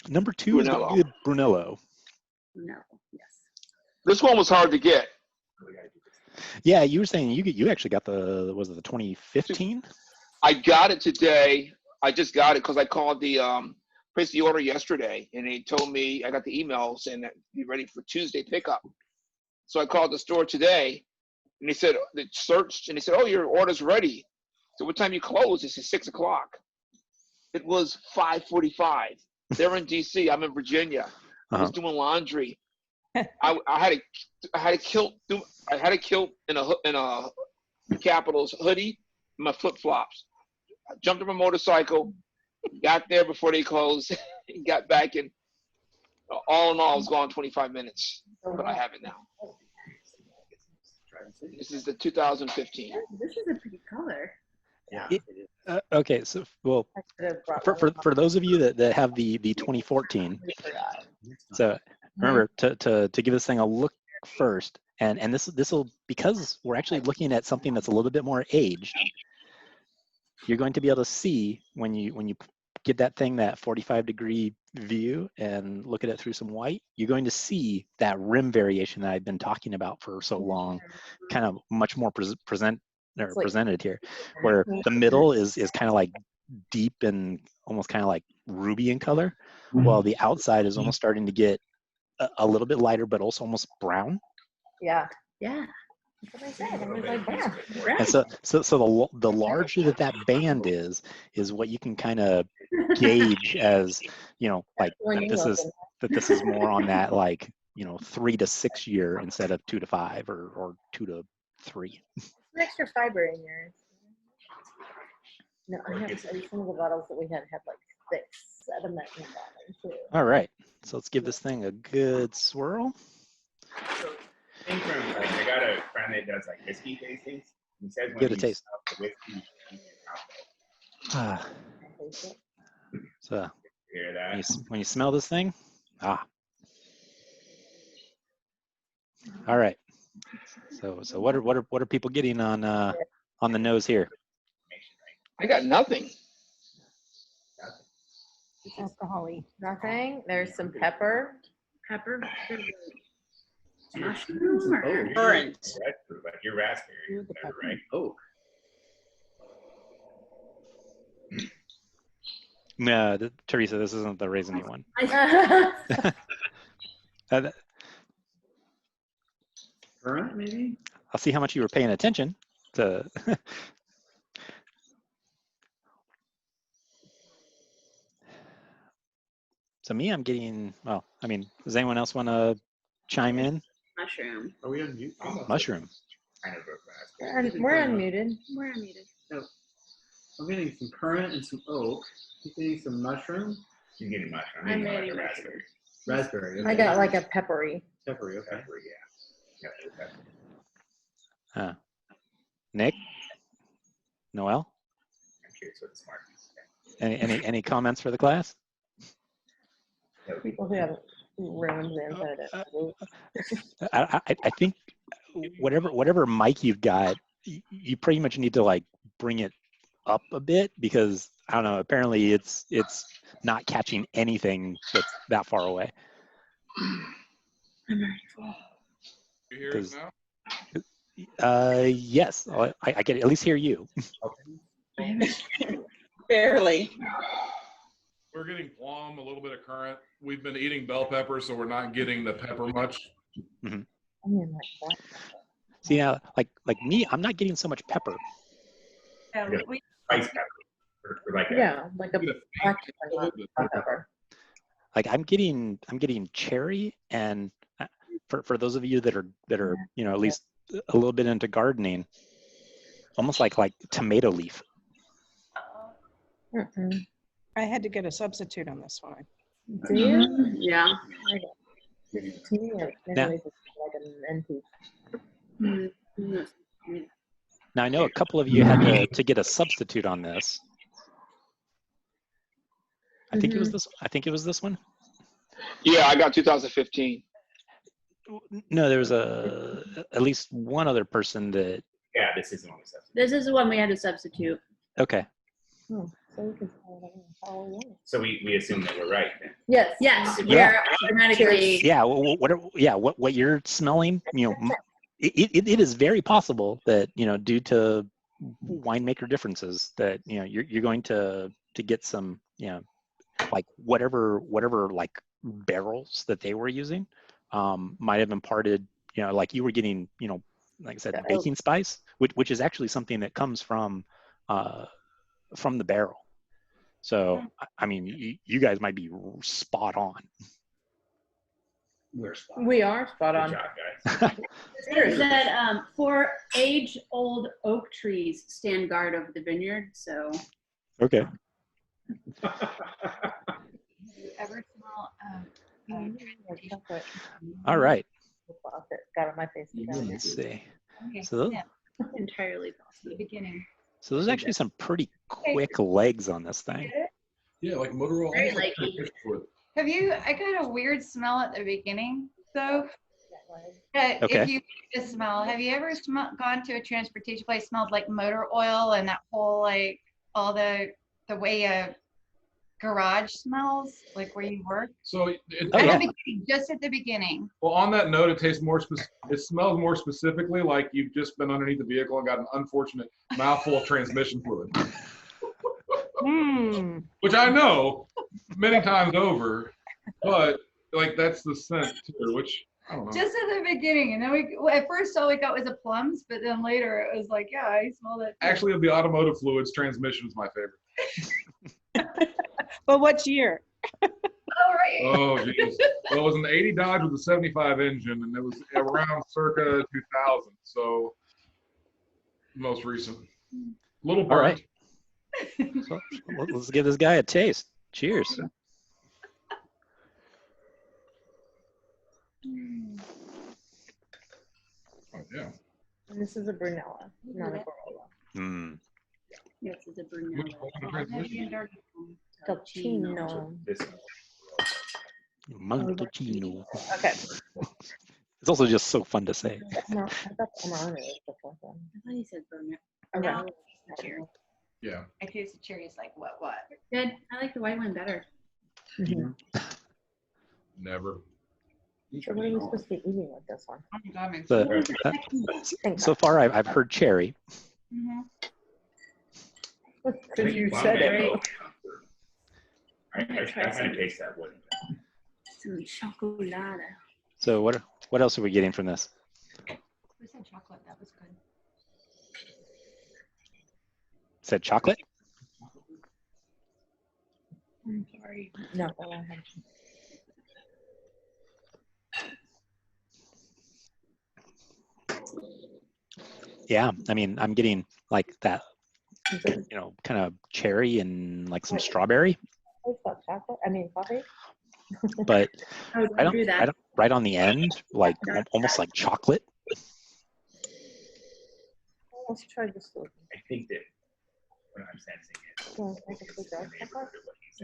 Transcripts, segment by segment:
Number 2 is going to be Brunello. No, yes. This one was hard to get. Yeah, you were saying you actually got the 2015? I got it today. I just got it because I called the placed the order yesterday, and they told me I got the email saying that be ready for Tuesday pickup. So I called the store today, and they said they searched, and they said, "Oh, your order's ready." So what time you close? This is 6 o'clock. It was 5:45. They're in DC. I'm in Virginia. I was doing laundry. I had a kilt. I had a kilt in a Capitals hoodie, and my flip flops. I jumped on a motorcycle, got there before they closed, and got back in. All in all, I was gone 25 minutes, but I have it now. This is the 2015. This is a pretty color. Yeah. Okay, so well, for those of you that have the 2014, so remember to give this thing a look first, and this will, because we're actually looking at something that's a little bit more aged, you're going to be able to see when you get that thing that 45-degree view and look at it through some white, you're going to see that rim variation that I've been talking about for so long, kind of much more presented here, where the middle is kind of like deep and almost kind of like ruby in color, while the outside is almost starting to get a little bit lighter, but also almost brown. Yeah. That's what I said. I was like, yeah. Right. And so the larger that band is what you can kind of gauge as, like that this is more on that, like, 3 to 6 year instead of 2 to 5 or 2 to 3. Some extra fiber in yours. No, I have some of the bottles that we had like 6 sediment in the bottom too. All right, so let's give this thing a good swirl. I got a friend that does like whiskey tastings. He says when Give it a taste. The whiskey, So hear that? when you smell this thing, all right. So what are people getting on the nose here? I got nothing. Alcohol-y. Nothing. There's some pepper. Mushroom or currant. Like your raspberry, right? Oh. No, Teresa, this isn't the raisiny one. Currant, maybe? I'll see how much you were paying attention to. So me, I'm getting, well, I mean, does anyone else want to chime in? Mushroom. Are we on mute? Mushroom. We're unmuted. No. I'm getting some currant and some oak. I'm getting some mushroom. You're getting mushroom. I'm getting getting raspberry. Raspberry. Okay. I got like a peppery. Peppery, okay. Peppery, yeah. Nick? Noel? I'm curious what the smart is. Any comments for the class? People who have rooms inside it. I think whatever mic you've got, you pretty much need to like bring it up a bit, because I don't know, apparently it's not catching anything that's that far away. I'm ready for You hear us now? Yes, I can at least hear you. Barely. We're getting plum, a little bit of currant. We've been eating bell pepper, so we're not getting the pepper much. Mm-hmm. I mean, like that. See, now, like me, I'm not getting so much pepper. Spice pepper. Or like Like a black pepper. Like I'm getting cherry, and for those of you that are at least a little bit into gardening, almost like tomato leaf. I had to get a substitute on this one. Do you? Yeah. To me, it's like an NP. Now I know a couple of you had to get a substitute on this. I think it was this. I think it was this one. Yeah, I got 2015. No, there was at least one other person that. Yeah, this is the one we substitute. This is the one we had to substitute. Okay. oak is Halloween. So we assume that we're right then. Yes. Yes, we Yeah. are automatically. Yeah, what you're smelling, it is very possible that, due to winemaker differences that, you're going to get some, like whatever like barrels that they were using might have imparted, like you were getting, like I said, The baking spice, which is actually something that comes from the barrel. So, I mean, you guys might be spot on. We're spot on. We are spot Good on. job, guys. It said for age-old oak trees stand guard over the vineyard. So Okay. Ever smell Chocolate. All right. Got on my face. Let's see. okay, So those, yeah, entirely the possible. beginning. so there's actually some pretty quick legs on this thing. Yeah, like motor oil. Very almost likely. fish with. Have you? I got a weird smell at the beginning, though. Okay. If you just smell, have you ever gone to a transportation place smelled like motor oil and that whole like all the way a garage smells, like where you work? So Oh, At yeah. the beginning, just at the beginning. well, on that note, it tastes more. It smells more specifically like you've just been underneath the vehicle and got an unfortunate mouthful of transmission fluid, Hmm. which I know many times over, but like that's the scent too, which I don't know. Just at the beginning, and then at first all we got was a plums, but then later it was like, yeah, I smelled it. too. Actually, of the automotive fluids, transmission is my favorite. But what year? All right. Oh, jeez. Well, it was an 80 Dodge with a 75 engine, and it was around circa 2000. So, most recent. Little burnt. All right. So let's give this guy a taste. Cheers. Oh, yeah. And this is a Brunello, not a Barolo. Mm. Yes, it's a Which Brunello. one of the transmission? Cappuccino. This Montalcino. Okay. It's also just so fun to say. No, I thought Amaro was the fourth one. I thought you said Brunello. Okay. Cherry. Yeah. I taste the cherries like what? Good. I like the white one better. Mhm. Never. So what are we supposed to be eating with this one? Oh my God, So, so far, I've heard cherry. Mhm. Because you said it. I kind of taste that wood. Some chocolate. So what else are we getting from this? We said chocolate. That was good. Said chocolate? I'm sorry. No, go ahead. Yeah, I mean, I'm getting like that, Is it kind of cherry and like some strawberry, taste like chocolate? I mean, coffee? but Oh, don't do that. right on the end, like almost like chocolate. Let's try this one. I think that what I'm sensing is. Yeah, I can take that.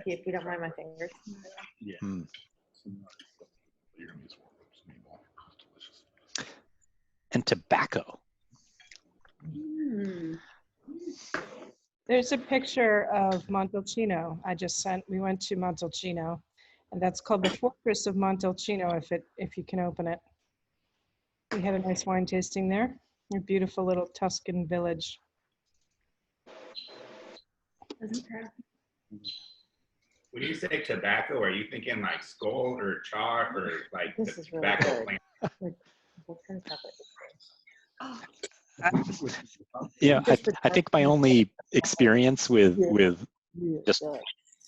If you don't mind my fingers. Mm. You're gonna use one of those meatball. It's delicious. And tobacco. Mm. There's a picture of Montalcino I just sent. We went to Montalcino, and that's called the Fortress of Montalcino. If you can open it, we had a nice wine tasting there. A beautiful little Tuscan village. Doesn't hurt. When you say tobacco, are you thinking like skull or char or like This the is really tobacco good. plant? Like, what kind of chocolate is Yeah, I think my only experience with this? Just- Good.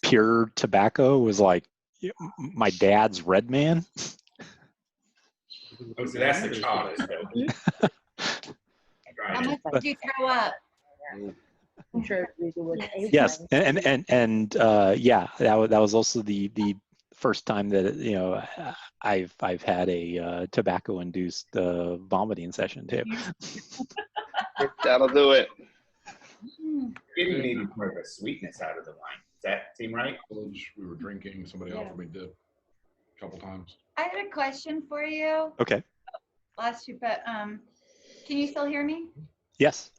pure tobacco was like my dad's Red Man. Oh, so that's the char. How Right. much did you throw up? I'm sure we would. Yes, and yeah, that was also the first time that I've had a tobacco induced vomiting session too. That'll do it. You needed more of a sweetness out of the wine. Does that seem right? Village we were drinking, somebody offered me dip a couple times. I had a question for you. Okay. Last year, but can you still hear me? Yes.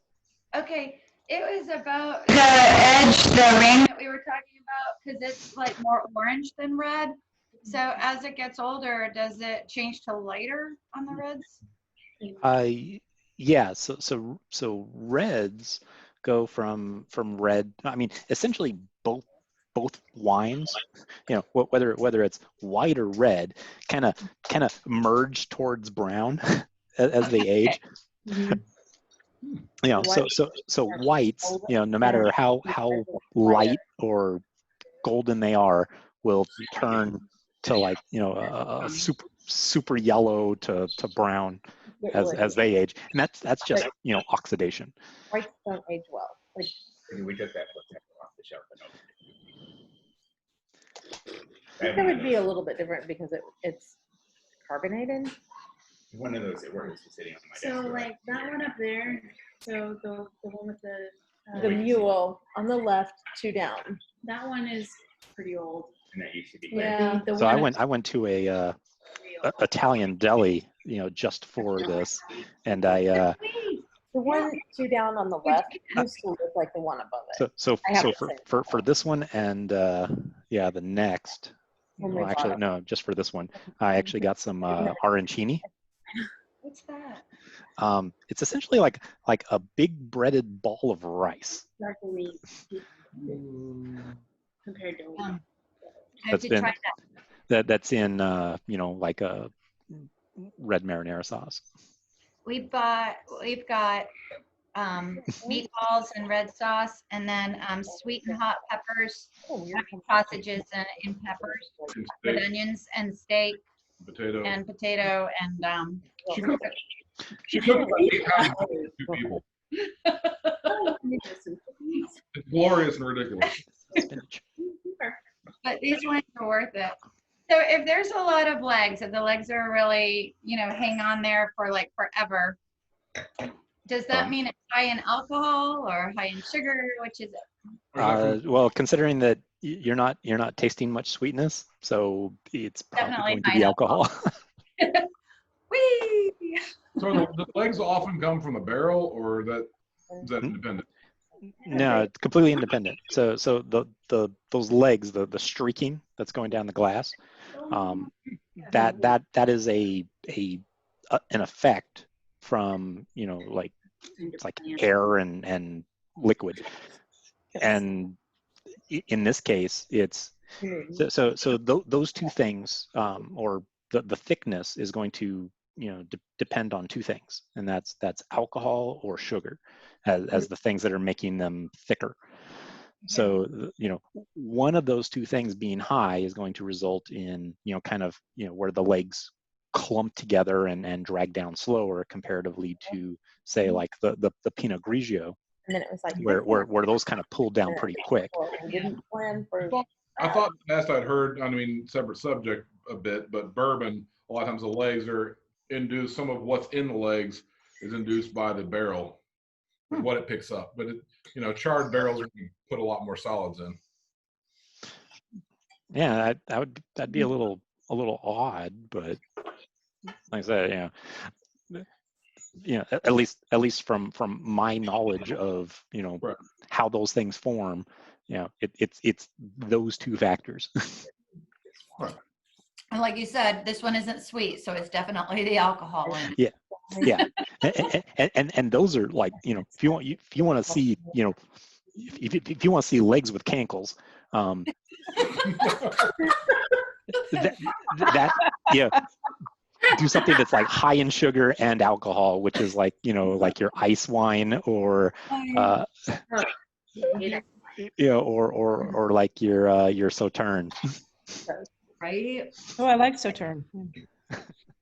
Okay, It was about the edge, the ring that we were talking about, because it's like more orange than red. So as it gets older, does it change to lighter on the reds? Yeah. So reds go from red. I mean, essentially both wines, whether it's white or red, kind of merge towards brown as they age. So whites, no matter how light or golden they are, will turn to like a super yellow to brown as they age, and that's just oxidation. Whites don't age well. Like, We took that off the shelf. I think that would be a little bit different because it's carbonated. One of those that works is sitting on my desk. So like that one up there. So the one with The mule on the left, 2 down. that one is pretty old. And that used to be. Yeah. The So one I went to a Italian deli, just for this, and I The one 2 down on the left used to look like the one above it. so I have so to for this one and the next. When we Well, actually, bought no, just for this one, I actually got some arancini. What's that? It's essentially like a big breaded ball of rice. darkly compared to I have That's to been try that. that's in like a red marinara sauce. We've got meatballs and red sauce, and then sweet and hot peppers, sausages and peppers And with steak, onions and steak potato. and potato and She cooked about 8 pounds for 2 people. It's glorious and ridiculous. Spinach. but these ones are worth it. So if there's a lot of legs, if the legs are really, hang on there for like forever, does that mean it's high in alcohol or high in sugar? Which is it? Well, considering that you're not tasting much sweetness, so it's probably Definitely going to high be in alcohol. Whee! So the legs often come from the barrel, or is that independent? No, it's completely independent. So those legs, the streaking that's going down the glass, that is an effect from like it's like air and liquid, and in this case it's those two things, or the thickness is going to depend on 2 things, and that's alcohol or sugar as the things that are making them thicker. So one of those 2 things being high is going to result in where the legs clump together and drag down slower comparatively to say like the Pinot Grigio, And then it was like where those kind of pull down pretty quick. We didn't plan for. I thought last I'd heard, separate subject a bit, but bourbon, a lot of times the legs are induced, some of what's in the legs is induced by the barrel, what it picks up. But charred barrels, you put a lot more solids in. Yeah, that'd be a little odd, but like I said, at least from my knowledge of Right. how those things form, it's those 2 factors. Right. And like you said, this one isn't sweet, so it's definitely the alcohol in it. Yeah, and those are like if you want to see if you want to see legs with cankles, that do something that's like high in sugar and alcohol, which is like like your ice wine or or like your Sauterne. Right? Oh, I like Sauterne.